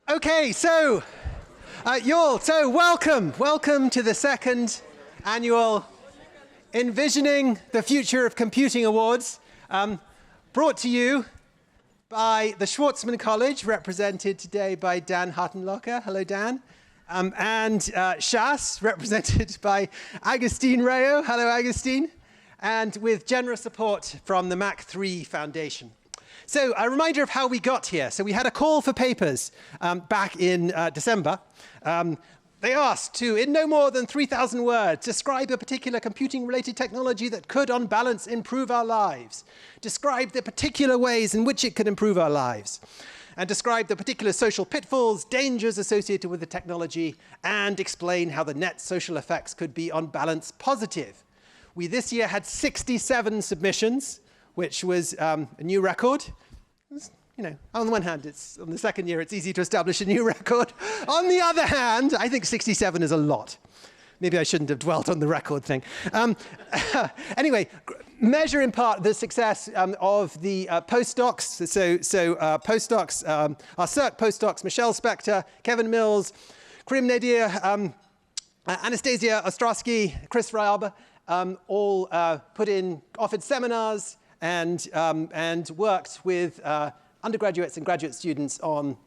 Okay, so welcome to the second annual Envisioning the Future of Computing Awards, brought to you by the Schwarzman College, represented today by Dan Hartenlocker. Hello, Dan. And SHAS, represented by Agustin Rayo. Hello, Agustin. And with generous support from the Mach 3 Foundation. So a reminder of how we got here. So we had a call for papers back in December. They asked to, in no more than 3,000 words, describe a particular computing-related technology that could, on balance, improve our lives. Describe the particular ways in which it could improve our lives. And describe the particular social pitfalls, dangers associated with the technology, and explain how the net social effects could be, on balance, positive. We this year had 67 submissions, which was a new record. You know, on the one hand, on the second year, it's easy to establish a new record. On the other hand, I think 67 is a lot. Maybe I shouldn't have dwelt on the record thing. Anyway, measure in part the success of the postdocs. Postdocs, our SERC postdocs, Michelle Spector, Kevin Mills, Karim Nadir, Anastasia Ostrowski, Chris Ryaba, all offered seminars and worked with undergraduates and graduate students on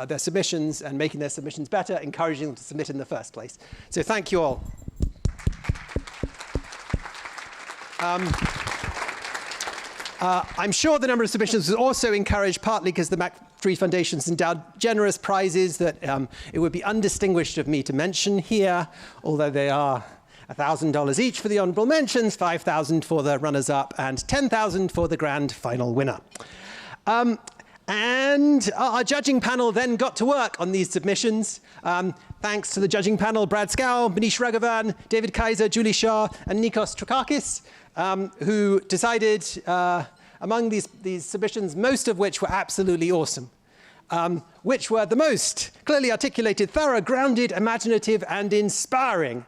their submissions and making their submissions better, encouraging them to submit in the first place. So thank you all. I'm sure the number of submissions was also encouraged partly because the Mach 3 Foundation's endowed generous prizes that it would be undistinguished of me to mention here, although they are $1,000 each for the honorable mentions, $5,000 for the runners-up, and $10,000 for the grand final winner. And our judging panel then got to work on these submissions. Thanks to the judging panel, Brad Scow, Manish Raghavan, David Kaiser, Julie Shah, and Nikos Trakakis, who decided among these submissions, most of which were absolutely awesome, which were the most clearly articulated, thorough, grounded, imaginative, and inspiring.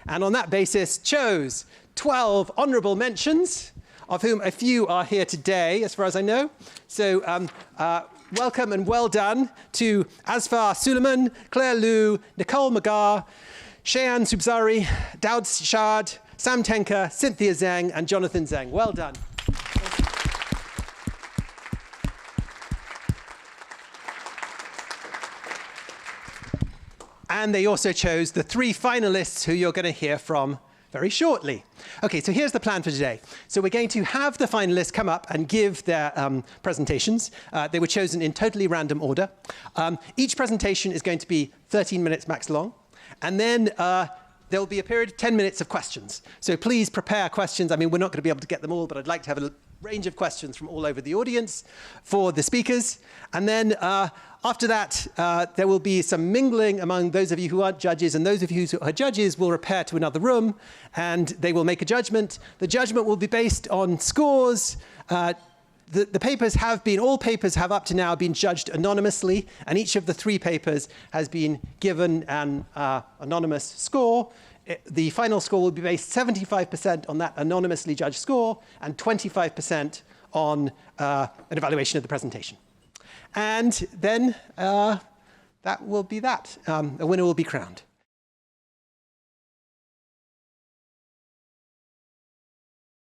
And on that basis, chose 12 honorable mentions, of whom a few are here today, as far as I know. So welcome and well done to Asfar Suleiman, Claire Liu, Nicole Magar, Shayan Subzari, Daud Shad, Sam Tenka, Cynthia Zhang, and Jonathan Zhang. Well done. And they also chose the 3 finalists who you're going to hear from very shortly. OK, so here's the plan for today. So we're going to have the finalists come up and give their presentations. They were chosen in totally random order. Each presentation is going to be 13 minutes max long. And then there will be a period of 10 minutes of questions. So please prepare questions. I mean, we're not going to be able to get them all, but I'd like to have a range of questions from all over the audience for the speakers. And then after that, there will be some mingling among those of you who aren't judges, and those of you who are judges will repair to another room, and they will make a judgment. The judgment will be based on scores. The papers have been, all papers have up to now been judged anonymously, and each of the 3 papers has been given an anonymous score. The final score will be based 75% on that anonymously judged score and 25% on an evaluation of the presentation. And then that will be that. A winner will be crowned.